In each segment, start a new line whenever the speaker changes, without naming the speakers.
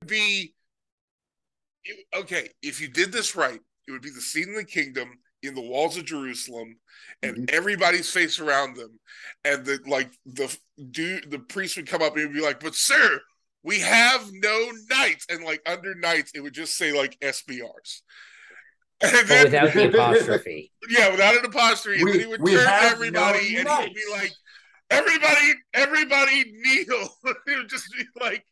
be okay, if you did this right, it would be the scene in the kingdom in the walls of Jerusalem, and
Mhm.
everybody's face around them, and the priest would come up and he'd be like, "But sir, we have no knights," and like under knights, it would just say like SBRs, and
But
then
without the apostrophe.
yeah, without an apostrophe, and then he would
we
turn to
have no
everybody and he would be like,
knights.
"Everybody, kneel." It would just be like,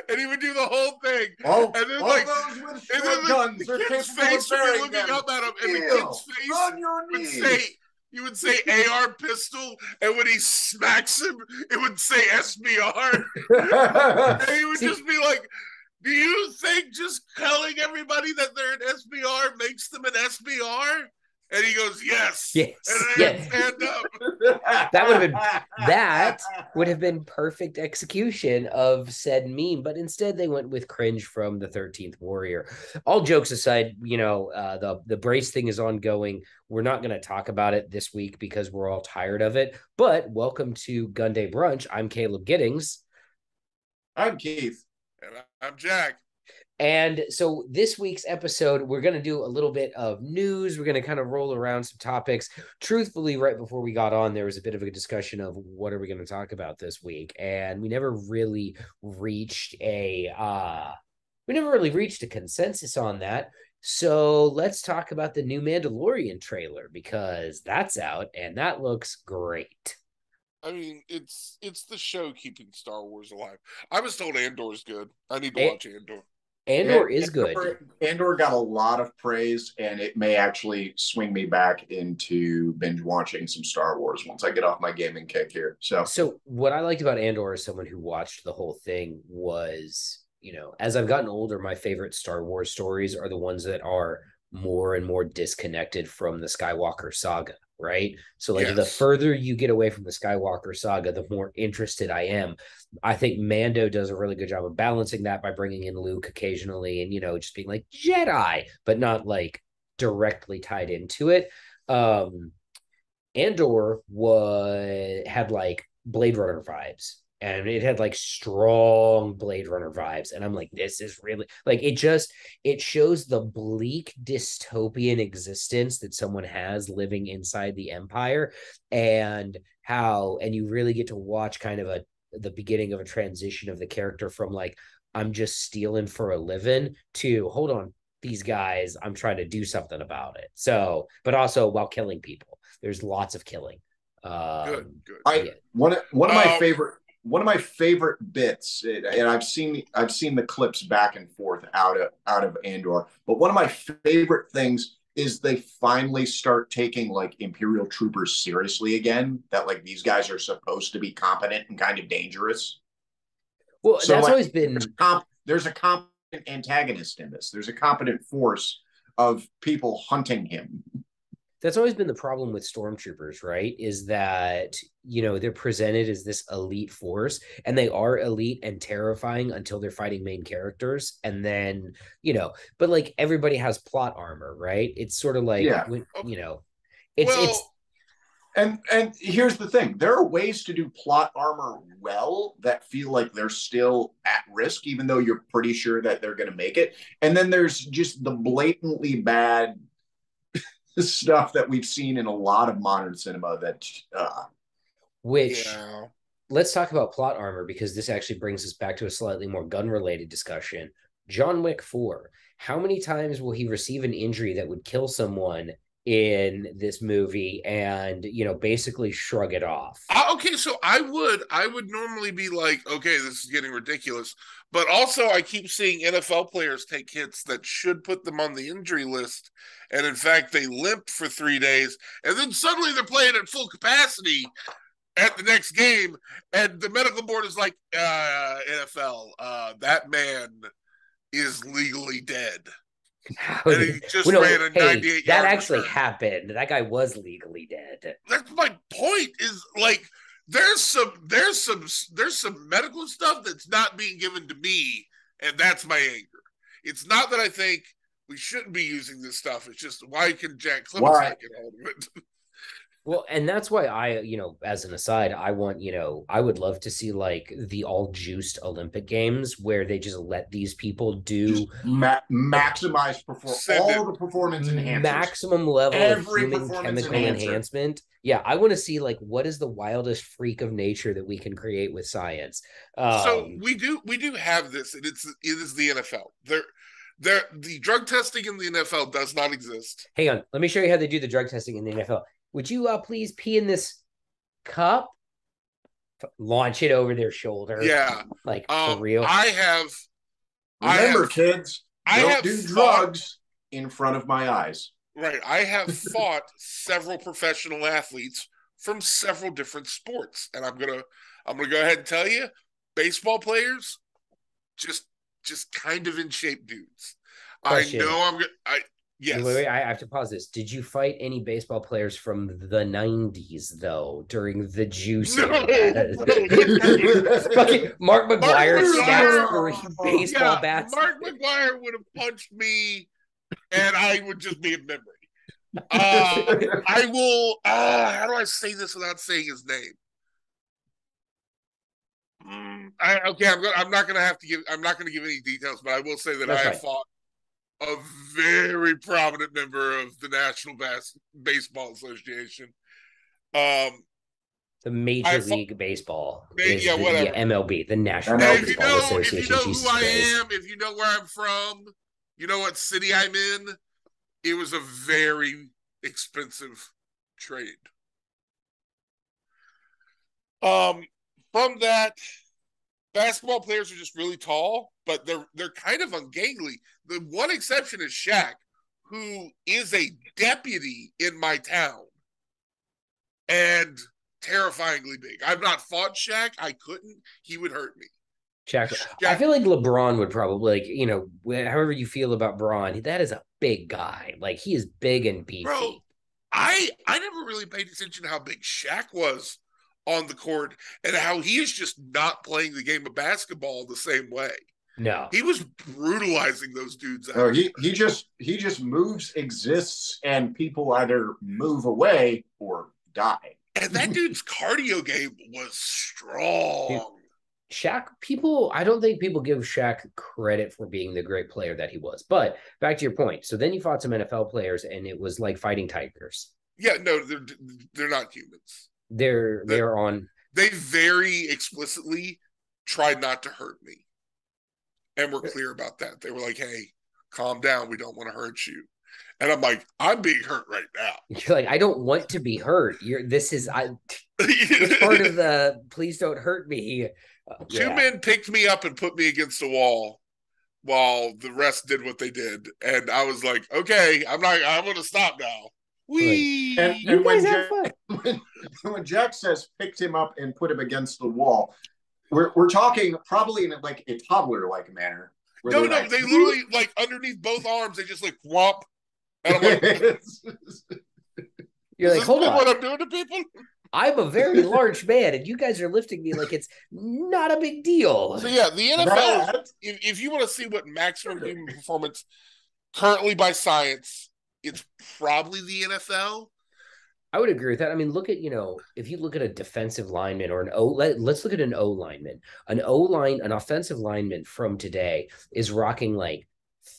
and he would do the whole thing, and then
All
like,
those with
and then
short guns
the
are
kid's
capable of
face would be
bearing
looking
them.
up at him, and the kid's
Kneel
face
on your
would
knees.
say, you would say AR pistol, and when he smacks him, it would say SBR, and he would just be like, "Do you think just telling everybody that they're an SBR makes them an SBR?" And he goes, "Yes."
Yes.
And then
Yeah.
stand up.
That would have been perfect execution of said meme, but instead they went with cringe from the 13th Warrior. All jokes aside, the brace thing is ongoing. We're not going to talk about it this week because we're all tired of it. But welcome to Gunday Brunch. I'm Caleb Giddings.
I'm Keith.
And I'm Jack.
And so this week's episode, we're going to do a little bit of news. We're going to kind of roll around some topics. Truthfully, right before we got on, there was a bit of a discussion of what are we going to talk about this week. And we never really reached a consensus on that. So let's talk about the new Mandalorian trailer because that's out and that looks great.
I mean, it's the show keeping Star Wars alive. I was told Andor's good. I need to watch Andor.
Andor is good.
Andor got a lot of praise, and it may actually swing me back into binge watching some Star Wars once I get off my gaming kick here.
So what I liked about Andor as someone who watched the whole thing was, as I've gotten older, my favorite Star Wars stories are the ones that are more and more disconnected from the Skywalker saga, right? So like the further you get away from the Skywalker saga, the more interested I am. I think Mando does a really good job of balancing that by bringing in Luke occasionally and, just being like Jedi, but not like directly tied into it. Andor had like Blade Runner vibes. And it had like strong Blade Runner vibes. And I'm like, this is really like it shows the bleak dystopian existence that someone has living inside the Empire and you really get to watch kind of the beginning of a transition of the character from like, I'm just stealing for a living to hold on, these guys, I'm trying to do something about it. So, but also while killing people, there's lots of killing.
Good.
One of my favorite bits, and I've seen the clips back and forth out of Andor, but one of my favorite things is they finally start taking like Imperial troopers seriously again. That like these guys are supposed to be competent and kind of dangerous.
Well, so that's like, always been
there's a competent antagonist in this. There's a competent force of people hunting him.
That's always been the problem with stormtroopers, right? Is that, they're presented as this elite force and they are elite and terrifying until they're fighting main characters. And then, but like everybody has plot armor, right? It's sort of like,
And here's the thing. There are ways to do plot armor well that feel like they're still at risk, even though you're pretty sure that they're going to make it. And then there's just the blatantly bad stuff that we've seen in a lot of modern cinema that
let's talk about plot armor because this actually brings us back to a slightly more gun related discussion. John Wick 4, how many times will he receive an injury that would kill someone in this movie and basically shrug it off?
Okay, so I would normally be like, okay, this is getting ridiculous, but also I keep seeing NFL players take hits that should put them on the injury list, and in fact they limp for 3 days and then suddenly they're playing at full capacity at the next game and the medical board is like, NFL, that man is legally dead. And he just ran a 98
that actually happened. That guy was legally dead.
That's my point. Is like there's some medical stuff that's not being given to me, and that's my anger. It's not that I think we shouldn't be using this stuff. It's just why can Jack Clemens not get hold of it?
Well, and that's why as an aside, I want, I would love to see like the all juiced Olympic Games where they just let these people
Just
do
maximize
Send it.
all the performance enhancers,
maximum level of
every
human
performance
chemical
enhancer.
enhancement. Yeah, I want to see like what is the wildest freak of nature that we can create with science.
So we do have this, and it is the NFL. The drug testing in the NFL does not exist.
Hang on, let me show you how they do the drug testing in the NFL. Would you please pee in this cup? Launch it over their shoulder,
Yeah.
like for real.
I have
Remember, kids,
I
don't
have
do
fought,
drugs in front of my eyes.
right. I have fought several professional athletes from several different sports, and I'm gonna go ahead and tell you, baseball players, just just kind of in shape dudes. I
Question.
know I'm gonna. Yes.
Wait, I have to pause this. Did you fight any baseball players from the 90s, though, during the juicing?
No.
Fucking Mark McGuire snatched
McGwire.
three baseball bats.
Mark McGuire would have punched me, and I would just be a memory. I will. How do I say this without saying his name? I'm not gonna have to give. I'm not gonna give any details, but I will say that
That's
I have
fine.
fought a very prominent member of the National Baseball Association.
The Major League Baseball is
Yeah, whatever.
the MLB, the National
MLB.
Baseball Association.
If you know
Jesus
who I
Christ.
am, if you know where I'm from, you know what city I'm in, it was a very expensive trade. From that, basketball players are just really tall, but they're kind of ungainly. The one exception is Shaq, who is a deputy in my town and terrifyingly big. I've not fought Shaq. I couldn't. He would hurt me.
Shaq. I feel like LeBron would probably, however you feel about Braun, that is a big guy. Like he is big and beefy.
Bro, I never really paid attention to how big Shaq was on the court and how he is just not playing the game of basketball the same way.
No,
he was brutalizing those dudes.
No, he just moves, exists, and people either move away or die.
And that dude's cardio game was strong.
Dude, Shaq, I don't think people give Shaq credit for being the great player that he was. But back to your point. So then you fought some NFL players, and it was like fighting tigers.
Yeah, no, they're not humans.
They
very explicitly tried not to hurt me. And we're clear about that. They were like, hey, calm down. We don't want to hurt you. And I'm like, I'm being hurt right now.
You're like, I don't want to be hurt. It's part of the please don't hurt me.
Two men picked me up and put me against the wall while the rest did what they did. And I was like, okay, I'm going to stop now. Whee!
And you guys have fun. When Jack says picked him up and put him against the wall, we're talking probably in like a toddler-like manner.
No, like, they literally like underneath both arms, they just like whomp. And I'm like,
you're like, hold on,
what I'm doing to people?
I'm a very large man, and you guys are lifting me like it's not a big deal.
So yeah, the NFL. If you want to see what maximum human performance currently by science, it's probably the NFL.
I would agree with that. I mean, look at, if you look at a defensive lineman or let's look at an O lineman. An offensive lineman from today is rocking like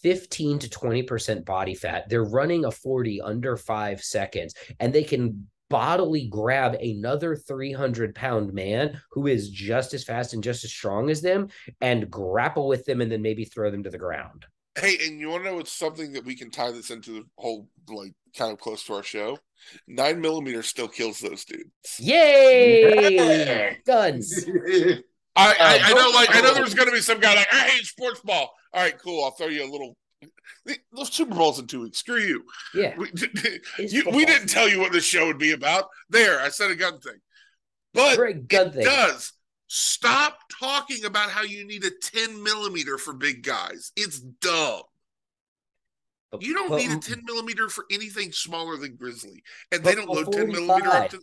15 to 20% body fat. They're running a 40 under 5 seconds, and they can bodily grab another 300-pound man who is just as fast and just as strong as them and grapple with them and then maybe throw them to the ground.
Hey, and you want to know what's something that we can tie this into the whole, like, kind of close to our show? 9mm still kills those dudes.
Yay! Yeah. Guns.
I know there's going to be some guy like, I hate sports ball. All right, cool. I'll throw you a little. Those Super Bowls in 2 weeks. Screw you.
Yeah.
We didn't tell you what the show would be about. There, I said a gun thing. But it does. Stop talking about how you need a 10mm for big guys. It's dumb. You don't need a 10mm for anything smaller than Grizzly. And they don't load 10mm up to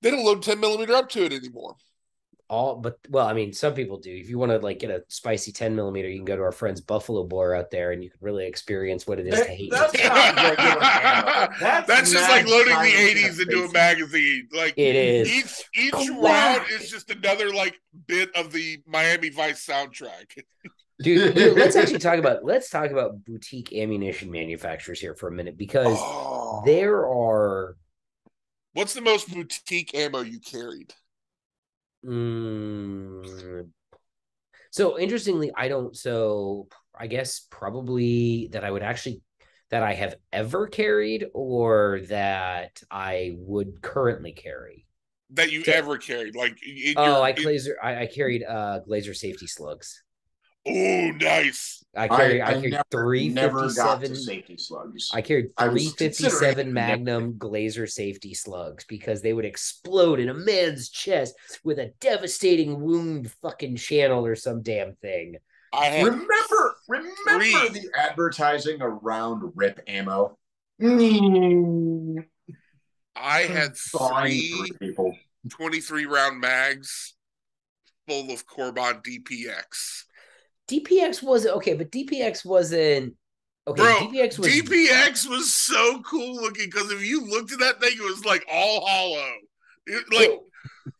They don't load 10mm up to it anymore.
I mean, some people do. If you want to like get a spicy 10 millimeter, you can go to our friend's Buffalo Bore out there, and you can really experience what it is to hate.
That's not regular ammo.
That's just like loading the
science
80s into a magazine. Like
it is.
each round is just another like bit of the Miami Vice soundtrack.
Dude, let's talk about boutique ammunition manufacturers here for a minute, because there are.
What's the most boutique ammo you carried?
So interestingly, I guess probably that I have ever carried, or that I would currently carry.
That you ever carried, like
I carried Glazer safety slugs.
Oh, nice.
I carried
never got to safety slugs.
I carried 357 Magnum Glazer safety slugs because they would explode in a man's chest with a devastating wound fucking channel or some damn thing.
Remember the advertising around RIP ammo?
I had three 23 round mags full of Corbon DPX.
DPX wasn't okay, but DPX wasn't okay.
Bro,
DPX
was so cool looking, because if you looked at that thing, it was like all hollow.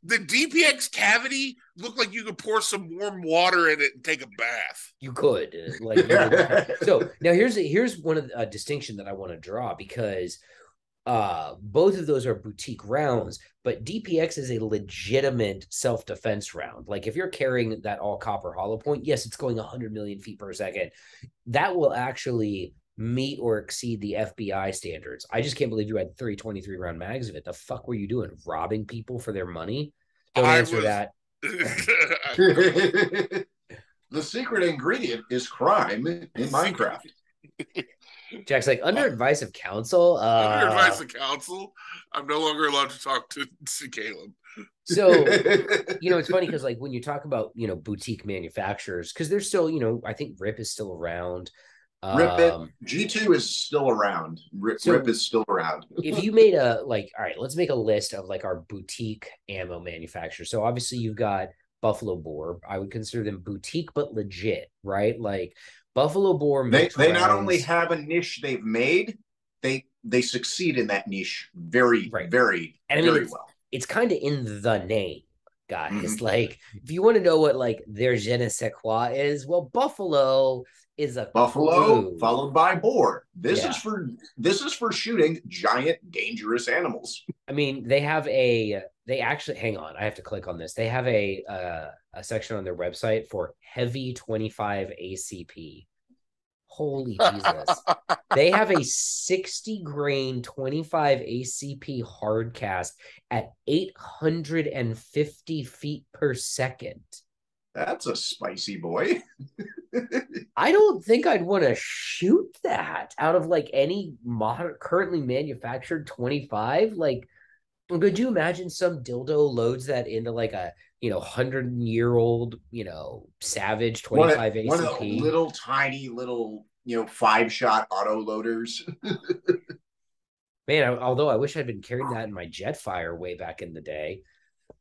The DPX cavity looked like you could pour some warm water in it and take a bath.
You could. So now here's one of the distinction that I want to draw, because both of those are boutique rounds, but DPX is a legitimate self-defense round. Like if you're carrying that all copper hollow point, yes, it's going 100 million feet per second. That will actually meet or exceed the FBI standards. I just can't believe you had 323 round mags of it. The fuck were you doing? Robbing people for their money? Don't answer that.
The secret ingredient is crime in Minecraft.
Jack's like, under advice of counsel?
Under advice of counsel? I'm no longer allowed to talk to Caleb.
So, it's funny because, like, when you talk about, boutique manufacturers, because they're still, I think RIP is still around.
G2 is still around. RIP is still around.
If you made all right, let's make a list of, like, our boutique ammo manufacturers. So, obviously, you've got Buffalo Bore. I would consider them boutique, but legit, right? Like, Buffalo Bore
they not only have a niche they've made, they succeed in that niche very well.
It's kind of in the name, guys. Mm-hmm. Like, if you want to know what like their je ne sais quoi is, well, Buffalo is a
Buffalo followed by Boar. This is for shooting giant dangerous animals.
I mean, they actually, hang on, I have to click on this. They have a section on their website for heavy 25 ACP. Holy Jesus. They have a 60 grain 25 ACP hard cast at 850 feet per second.
That's a spicy boy.
I don't think I'd want to shoot that out of like any currently manufactured 25. Like, could you imagine some dildo loads that into like a 100-year-old Savage 25 ACP?
One of the little tiny 5-shot auto loaders.
Man, although I wish I'd been carrying that in my Jetfire way back in the day.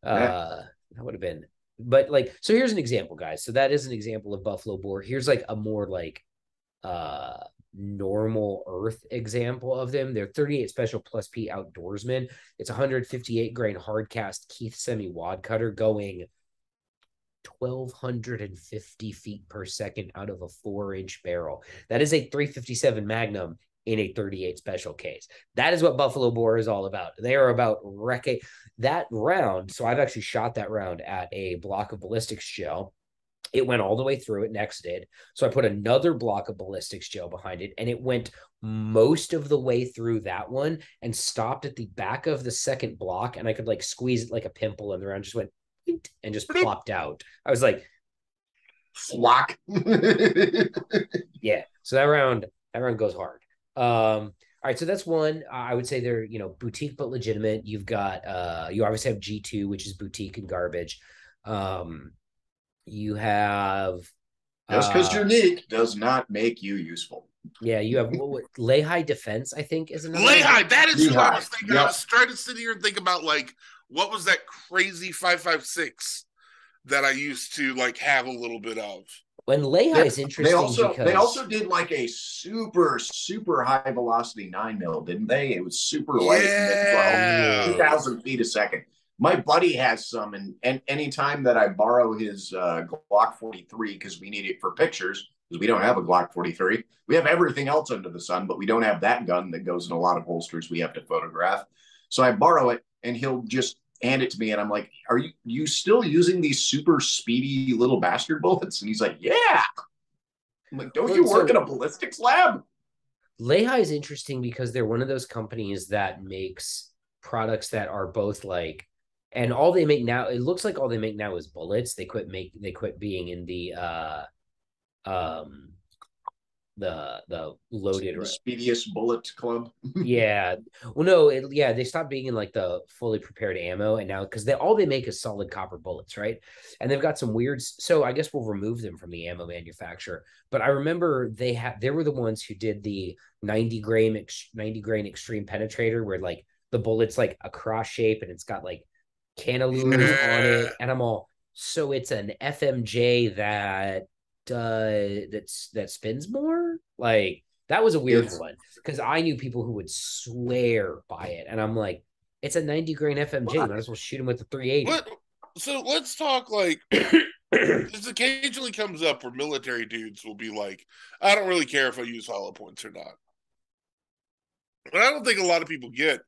That would have been. But like, so here's an example, guys. So that is an example of Buffalo Bore. Here's like a more like normal earth example of them. They're 38 Special Plus P Outdoorsman. It's 158 grain hard cast Keith semi wad cutter going 1,250 feet per second out of a 4-inch barrel. That is a 357 Magnum in a 38 special case. That is what Buffalo Bore is all about. They are about wrecking that round. So I've actually shot that round at a block of ballistics gel. It went all the way through, it next did. So I put another block of ballistics gel behind it, and it went most of the way through that one and stopped at the back of the second block, and I could like squeeze it like a pimple, and the round just went and just plopped out. I was like,
flock.
Yeah. So that round goes hard. All right, so that's one. I would say they're boutique but legitimate. You've got you obviously have G2, which is boutique and garbage. You have
just because you're unique does not make you useful.
Yeah, you have Lehigh Defense, I think, is another
Lehigh. That is what I was thinking. Yep. I was trying to sit here and think about like what was that crazy 5.56 that I used to like have a little bit of.
When Lehi is interesting
they also did like a super high velocity 9mm, didn't they? It was super light and then well, 2,000 feet a second. My buddy has some, and anytime that I borrow his Glock 43 because we need it for pictures, because we don't have a Glock 43, we have everything else under the sun, but we don't have that gun that goes in a lot of holsters we have to photograph. So I borrow it, and he'll just hand it to me, and I'm like, "Are you still using these super speedy little bastard bullets?" And he's like, "Yeah." I'm like, "Don't you work in a ballistics lab?"
Lehi is interesting because they're one of those companies that makes products that are both like, and all they make now, it looks like all they make now is bullets. They quit being in the loaded,
the speediest bullet club.
Yeah. Well, no, they stopped being in like the fully prepared ammo, and now because all they make is solid copper bullets, right? And they've got some weird. So I guess we'll remove them from the ammo manufacturer. But I remember they were the ones who did the 90 grain extreme penetrator, where like the bullet's like a cross shape and it's got like cantilevers on it, and I'm all, so it's an FMJ that spins more. Like, that was a weird one because I knew people who would swear by it, and I'm like, it's a 90 grain FMJ. You might as well shoot him with the 380.
So let's talk like this occasionally comes up where military dudes will be like, I don't really care if I use hollow points or not. What I don't think a lot of people get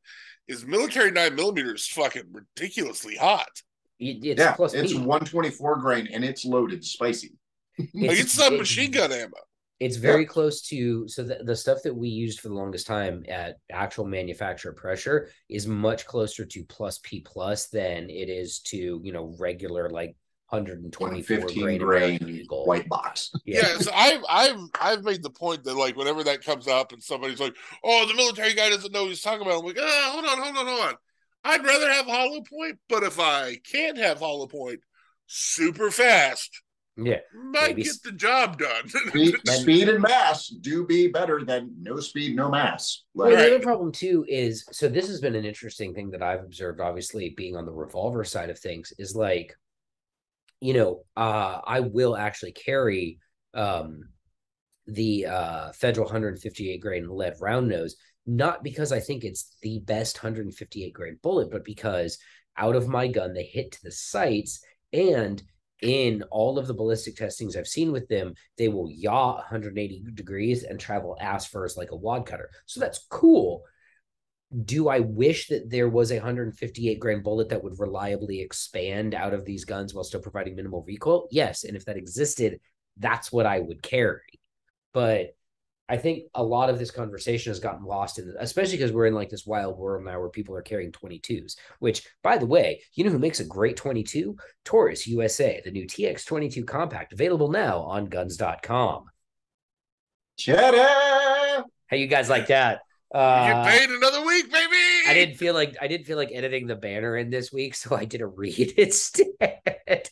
is military 9mm is fucking ridiculously hot.
It's 124 grain and it's loaded spicy.
It's submachine gun ammo.
It's very close to, so the stuff that we used for the longest time at actual manufacturer pressure is much closer to plus P plus than it is to, regular like 124 grain
white box.
Yeah, so I've made the point that like whenever that comes up and somebody's like, "Oh, the military guy doesn't know what he's talking about," I'm like, hold on. I'd rather have hollow point, but if I can't have hollow point super fast, might get the job done.
Speed and mass do be better than no speed, no mass.
Well, the other problem too is, so this has been an interesting thing that I've observed, obviously being on the revolver side of things, is like, I will actually carry the Federal 158 grain lead round nose, not because I think it's the best 158 grain bullet, but because out of my gun, they hit to the sights, and in all of the ballistic testings I've seen with them, they will yaw 180 degrees and travel ass first like a wad cutter. So that's cool. Do I wish that there was a 158 grain bullet that would reliably expand out of these guns while still providing minimal recoil? Yes. And if that existed, that's what I would carry. But I think a lot of this conversation has gotten lost in, especially because we're in like this wild world now where people are carrying 22s, which, by the way, you know who makes a great 22? Taurus USA, the new TX22 compact, available now on guns.com.
Cheddar!
How you guys like that?
You get paid another week, baby.
I didn't feel like editing the banner in this week, so I did a read instead.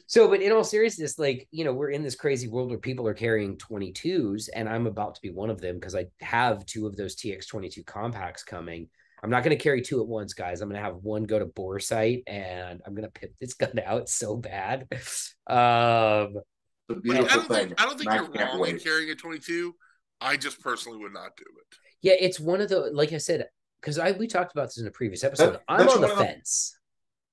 So, but in all seriousness, like, we're in this crazy world where people are carrying 22s, and I'm about to be one of them because I have two of those TX22 compacts coming. I'm not going to carry two at once, guys. I'm going to have one go to bore sight, and I'm going to pip this gun out so bad.
The beautiful thing.
I don't think you're wrong in carrying a 22. I just personally would not do it.
Yeah, it's one of the, like I said, because we talked about this in a previous episode. I'm on the fence.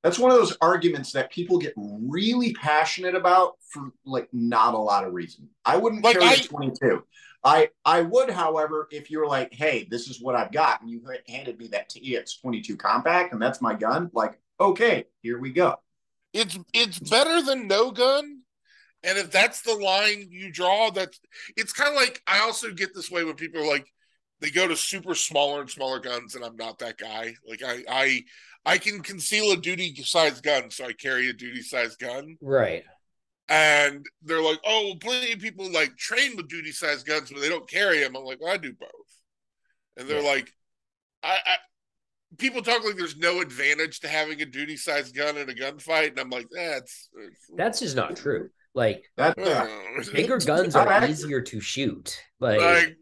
That's one of those arguments that people get really passionate about for like not a lot of reason. I wouldn't carry a 22. I would, however, if you were like, hey, this is what I've got, and you handed me that TX22 compact, and that's my gun, like, okay, here we go.
It's better than no gun. And if that's the line you draw, it's kind of like, I also get this way when people are like, they go to super smaller and smaller guns, and I'm not that guy. Like I can conceal a duty sized gun, so I carry a duty sized gun.
Right.
And they're like, oh, well, plenty of people like train with duty sized guns, but they don't carry them. I'm like, well, I do both. And they're like, people talk like there's no advantage to having a duty sized gun in a gunfight, and I'm like,
that's just not true. Like, bigger guns are easier to shoot. Like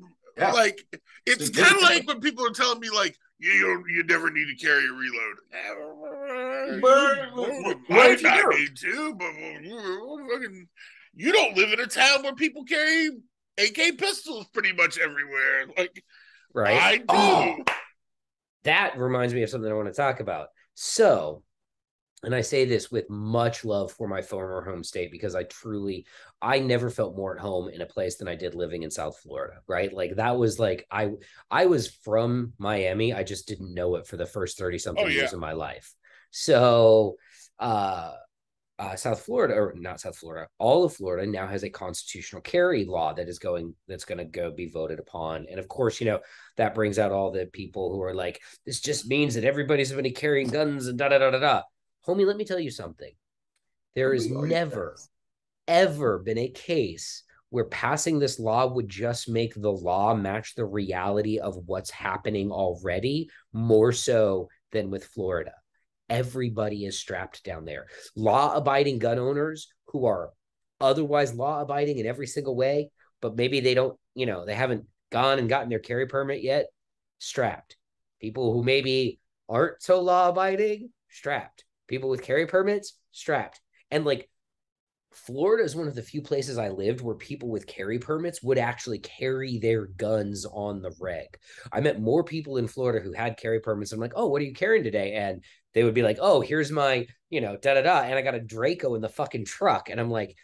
it's
kind of like when people are telling me like, you never need to carry a reload.
What
Might
if you
not
do?
need to, but you don't live in a town where people carry AK pistols pretty much everywhere. Like,
Right.
I do.
Oh.
That reminds me of something I want to talk about. So, and I say this with much love for my former home state, because I never felt more at home in a place than I did living in South Florida, right? Like that was like, I was from Miami. I just didn't know it for the first 30 something years of my life. So, South Florida, or not South Florida, all of Florida now has a constitutional carry law that's going to go be voted upon. And of course, that brings out all the people who are like, this just means that everybody's going to be carrying guns and da da da da da. Homie, let me tell you something. There has never, ever been a case where passing this law would just make the law match the reality of what's happening already, more so than with Florida. Everybody is strapped down there. Law-abiding gun owners who are otherwise law-abiding in every single way, but maybe they don't, they haven't gone and gotten their carry permit yet, strapped. People who maybe aren't so law-abiding, strapped. People with carry permits, strapped. And like, Florida is one of the few places I lived where people with carry permits would actually carry their guns on the reg. I met more people in Florida who had carry permits. I'm like, oh, what are you carrying today? And they would be like, oh, here's my, da da da. And I got a Draco in the fucking truck. And I'm like,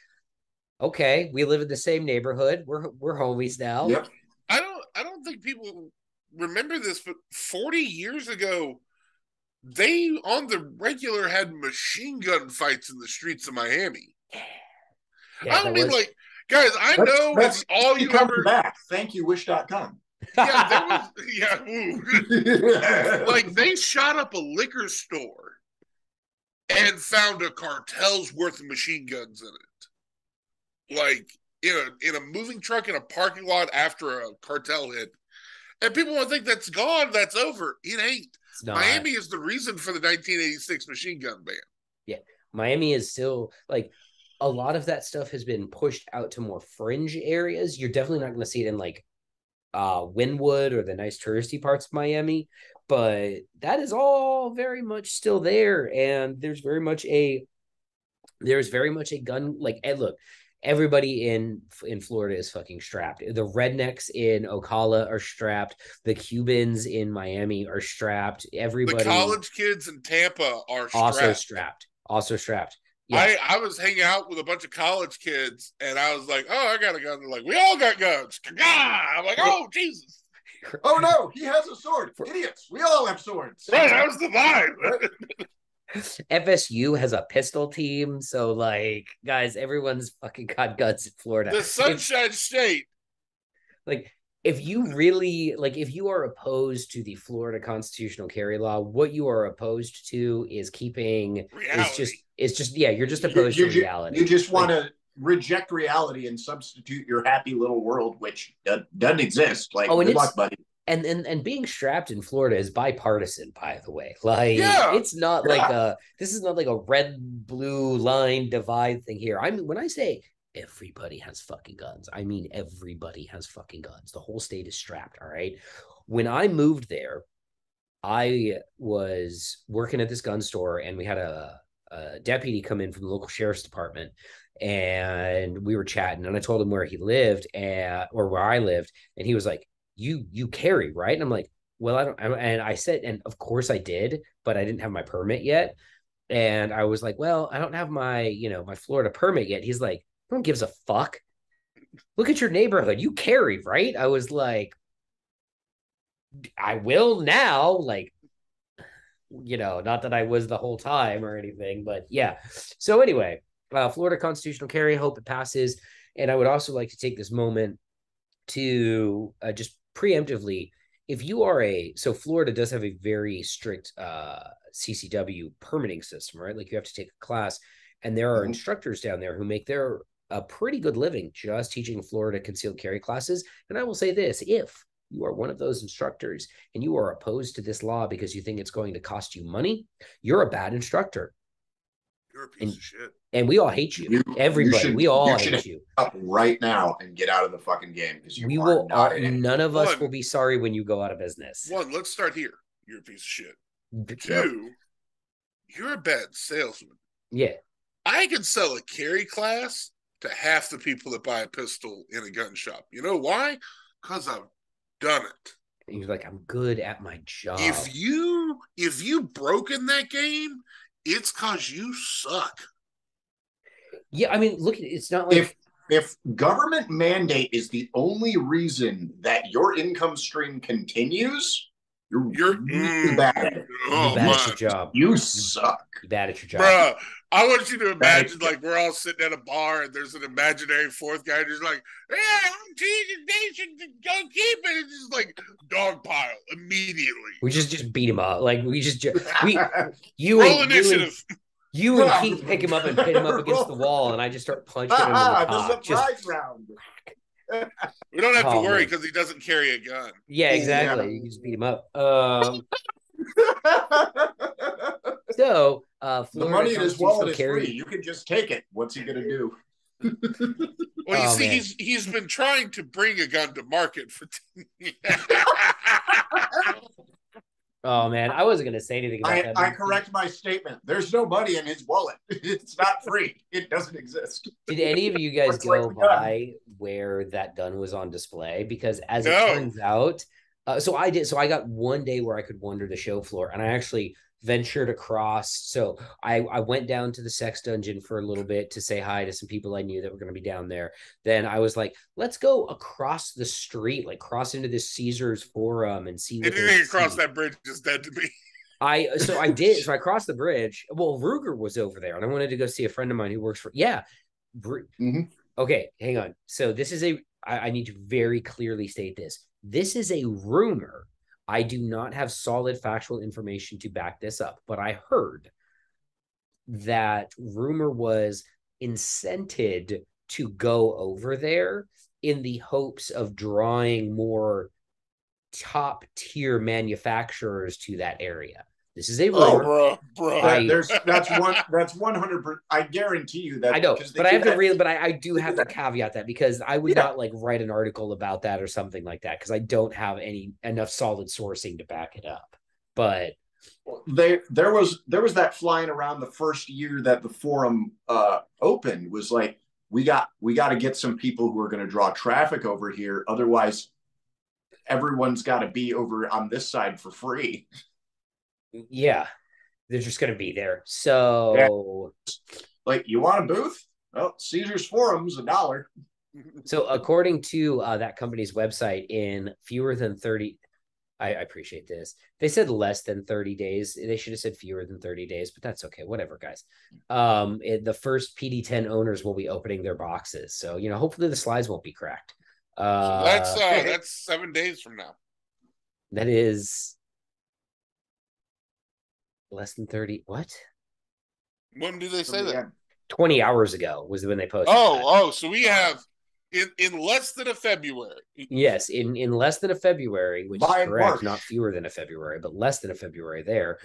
okay, we live in the same neighborhood. We're homies now.
Yep.
I don't think people remember this, but 40 years ago, they on the regular had machine gun fights in the streets of Miami.
Yeah,
I don't mean like, guys, I know it's all you ever
back. Thank you, wish.com.
Yeah, there was like they shot up a liquor store and found a cartel's worth of machine guns in it. Like in a moving truck in a parking lot after a cartel hit. And people want to think that's gone, that's over. It ain't. Miami is the reason for the 1986 machine gun ban.
Yeah. Miami is still like, a lot of that stuff has been pushed out to more fringe areas. You're definitely not going to see it in like Wynwood or the nice touristy parts of Miami, but that is all very much still there. And there's very much a gun, like, and look, everybody in Florida is fucking strapped. The rednecks in Ocala are strapped. The Cubans in Miami are strapped. Everybody,
the college kids in Tampa are
also strapped.
Yeah. I was hanging out with a bunch of college kids, and I was like, "Oh, I got a gun." They're like, "We all got guns." I'm like, "Oh, Jesus!"
Oh no, he has a sword. Idiots, we all have swords.
Right, that was the vibe.
FSU has a pistol team, so like, guys, everyone's fucking got guns in Florida.
The Sunshine State.
Like, if you are opposed to the Florida constitutional carry law, what you are opposed to is keeping reality. You're just opposed to reality.
You just want to reject reality and substitute your happy little world, which doesn't exist. Like, good luck, buddy.
And being strapped in Florida is bipartisan, by the way. Like, it's not like this is not like a red blue line divide thing here. I mean, when I say everybody has fucking guns, I mean everybody has fucking guns. The whole state is strapped. All right. When I moved there, I was working at this gun store, and we had a deputy come in from the local sheriff's department, and we were chatting, and I told him where he lived or where I lived, and he was like, you carry, right? And I'm like, well, I don't. And I said, and of course I did, but I didn't have my permit yet. And I was like, well, I don't have my my Florida permit yet. He's like, no one gives a fuck. Look at your neighborhood. You carry, right? I was like, I will now. Like, not that I was the whole time or anything, but yeah. So anyway, Florida constitutional carry, I hope it passes. And I would also like to take this moment to just preemptively, if you are so Florida does have a very strict CCW permitting system, right? Like, you have to take a class, and there are instructors down there who make a pretty good living just teaching Florida concealed carry classes. And I will say this, if you are one of those instructors and you are opposed to this law because you think it's going to cost you money, you're a bad instructor.
You're a piece of shit.
And we all hate you. Everybody, we all hate you.
Up right now and get out of the fucking game, because
none of us will be sorry when you go out of business.
Let's start here. you're a piece of shit.
Yep.
2, you're a bad salesman.
Yeah.
I can sell a carry class to half the people that buy a pistol in a gun shop. You know why? Because I've done it.
And you're like, I'm good at my job.
If you broken that game, it's because you suck.
Yeah, I mean, look, it's not like
if government mandate is the only reason that your income stream continues, you're really bad at it.
You're bad at your job.
You suck.
You're bad at your job.
Bruh, I want you to imagine like we're all sitting at a bar and there's an imaginary fourth guy who's like, yeah, I'm teaching nation to go keep it. It's just like dog pile immediately.
We just beat him up. Like we
roll initiative.
You and Keith pick him up and pin him up against the wall, and I just start punching him in the top.
The surprise round.
We don't have to worry because he doesn't carry a gun.
Yeah, exactly. Yeah. You can just beat him up. So,
the money in his wallet is free. You can just take it. What's he gonna do?
Well, you see, he's been trying to bring a gun to market for 10 years.
Oh man, I wasn't gonna say anything about that.
I correct my statement. There's no money in his wallet. It's not free. It doesn't exist.
Did any of you guys go by where that gun was on display? Because as it turns out, so I did. So I got one day where I could wander the show floor, and I actually ventured across. So I went down to the sex dungeon for a little bit to say hi to some people I knew that were going to be down there. Then I was like, let's go across the street, like cross into this Caesar's Forum and see what
anything across that bridge is dead to me.
I did. So I crossed the bridge. Well, Ruger was over there and I wanted to go see a friend of mine who works for, Okay, hang on. So this is I need to very clearly state this. This is a rumor. I do not have solid factual information to back this up, but I heard that rumor was incented to go over there in the hopes of drawing more top tier manufacturers to that area. This is a rumor.
Bro.
That's 100%. I guarantee you that.
I know, but I have to but I do have to caveat that because I would not like write an article about that or something like that because I don't have enough solid sourcing to back it up. But
there was that flying around the first year that the forum opened was like we got to get some people who are going to draw traffic over here, otherwise everyone's got to be over on this side for free.
Yeah, they're just going to be there. So,
like, you want a booth? Well, Caesar's Forum's $1.
So, according to that company's website, in fewer than 30, I appreciate this. They said less than 30 days. They should have said fewer than 30 days, but that's okay. Whatever, guys. The first PD10 owners will be opening their boxes. So, hopefully the slides won't be cracked.
So that's 7 days from now.
That is less than 30. What?
When do they say that?
20 hours ago was when they posted.
So we have in less than a February.
Yes, in less than a February, which is correct, March. Not fewer than a February, but less than a February there.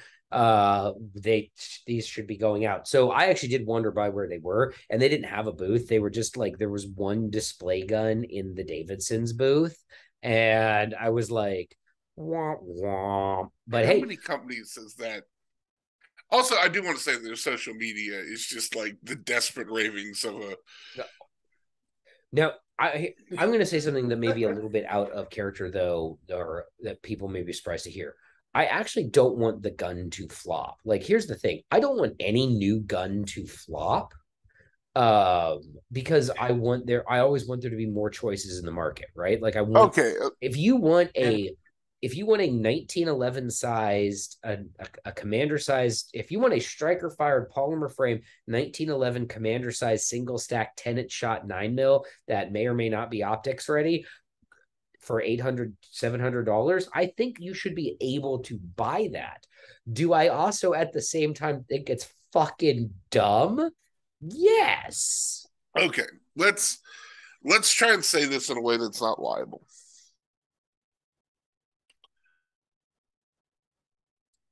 These should be going out. So I actually did wonder by where they were, and they didn't have a booth. They were just like, there was one display gun in the Davidson's booth, and I was like, womp womp. But
how many companies says that? Also, I do want to say that their social media is just like the desperate ravings of a.
Now, I'm going to say something that may be a little bit out of character, though, or that people may be surprised to hear. I actually don't want the gun to flop. Like, here's the thing. I don't want any new gun to flop because I always want there to be more choices in the market, right? Like, if you want a 1911 sized, a commander sized, if you want a striker fired polymer frame 1911 commander sized single stack 10-inch shot 9mm that may or may not be optics ready for $800-$700, I think you should be able to buy that. Do I also at the same time think it's fucking dumb? Yes.
Okay, let's try and say this in a way that's not liable.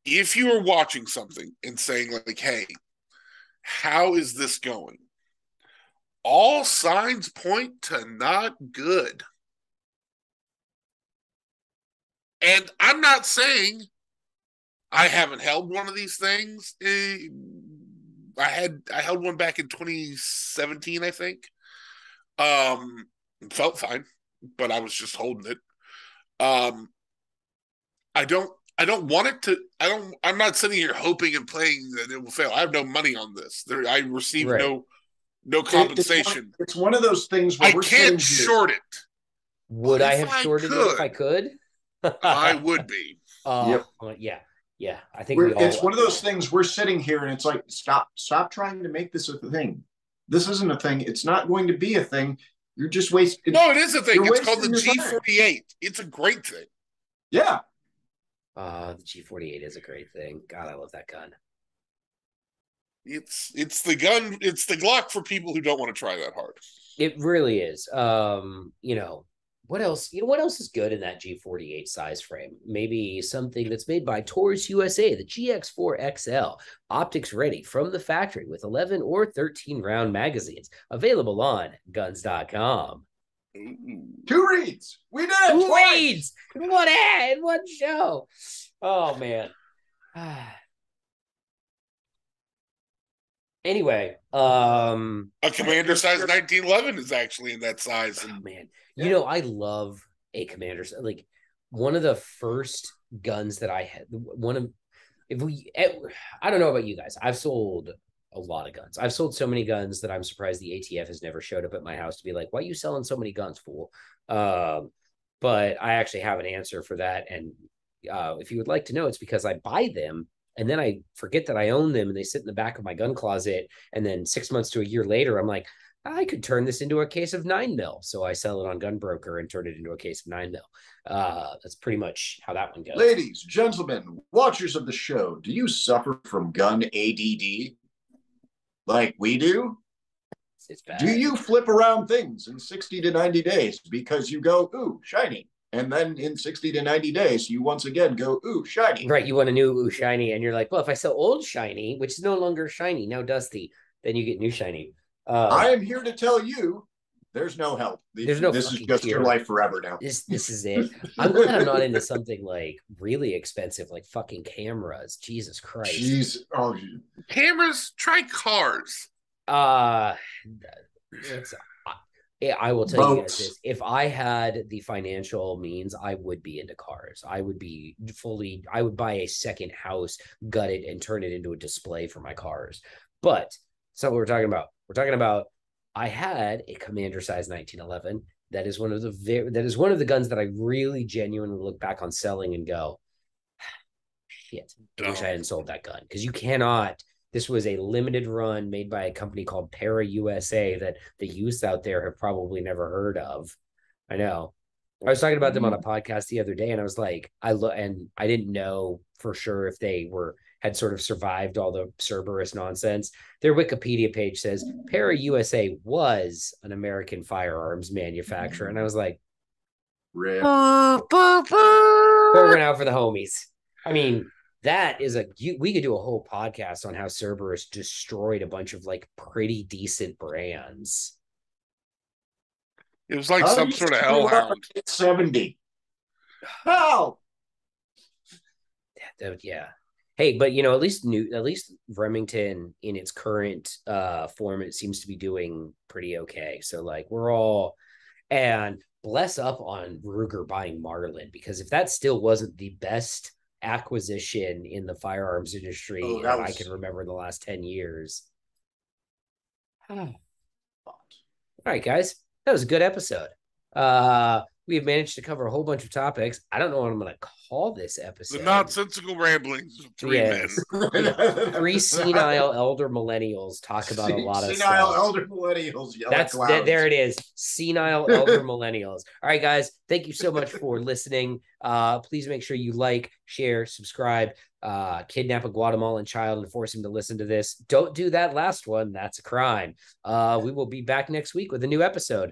If you are watching something and saying like, hey, how is this going? All signs point to not good. And I'm not saying I haven't held one of these things. I held one back in 2017, I think. It felt fine, but I was just holding it. Um, I don't want it to. I'm not sitting here hoping and praying that it will fail. I have no money on this. I receive
Right.
no compensation.
It's one of those things where
I can't short it.
Would I have shorted it if I could?
I would be.
Yep. Yeah. I think
it's one of those things. We're sitting here and it's like, stop trying to make this a thing. This isn't a thing. It's not going to be a thing. You're just wasting.
No, it is a thing. It's called the G48. It's a great thing.
Yeah.
The G48 is a great thing. God, I love that gun.
It's the gun. It's the Glock for people who don't want to try that hard.
It really is. What else? What else is good in that G48 size frame? Maybe something that's made by Taurus USA, the GX4XL, optics ready from the factory with 11 or 13 round magazines, available on guns.com.
Two reads. We did it.
Two reads. One ad, one show. Oh man. Anyway,
a commander size 1911 is actually in that size.
Oh man, I love a commander. Like one of the first guns that I had. I don't know about you guys. I've sold a lot of guns. I've sold so many guns that I'm surprised the ATF has never showed up at my house to be like, "Why are you selling so many guns, fool?" But I actually have an answer for that, and if you would like to know, it's because I buy them. And then I forget that I own them and they sit in the back of my gun closet. And then 6 months to a year later, I'm like, I could turn this into a case of 9mm. So I sell it on Gunbroker and turn it into a case of 9mm. That's pretty much how that one goes.
Ladies, gentlemen, watchers of the show, do you suffer from gun ADD like we do?
It's bad.
Do you flip around things in 60 to 90 days because you go, ooh, shiny? And then in 60 to 90 days, you once again go, ooh, shiny.
Right. You want a new ooh, shiny. And you're like, well, if I sell old shiny, which is no longer shiny, now dusty, then you get new shiny.
I am here to tell you, there's no help.
There's no.
This is just your life forever now.
This is it. I'm glad I'm not into something like really expensive, like fucking cameras. Jesus Christ.
Jeez. Oh,
cameras. Try cars.
I will tell you guys this. If I had the financial means, I would be into cars. I would buy a second house, gut it, and turn it into a display for my cars. But that's not what we're talking about. We're talking about I had a Commander size 1911. That is one of the guns that I really genuinely look back on selling and go, shit, I wish I hadn't sold that gun. Because you cannot. This was a limited run made by a company called Para USA that the youth out there have probably never heard of. I know. I was talking about them on a podcast the other day, and I was like, and I didn't know for sure if they had sort of survived all the Cerberus nonsense. Their Wikipedia page says Para USA was an American firearms manufacturer, and I was like,
rip.
Pouring out for the homies. I mean. That is we could do a whole podcast on how Cerberus destroyed a bunch of like pretty decent brands.
It was like some sort of hellhound.
70. How?
Yeah. Hey, but at least Remington in its current form, it seems to be doing pretty okay. So like and bless up on Ruger buying Marlin, because if that still wasn't the best acquisition in the firearms industry I can remember in the last 10 years. All right, guys, that was a good episode. We have managed to cover a whole bunch of topics. I don't know what I'm going to call this episode.
The nonsensical ramblings of three men.
Three senile elder millennials talk about a lot of
senile
stuff.
Elder millennials.
There it is. Senile elder millennials. All right, guys. Thank you so much for listening. Please make sure you like, share, subscribe, kidnap a Guatemalan child and force him to listen to this. Don't do that last one. That's a crime. We will be back next week with a new episode.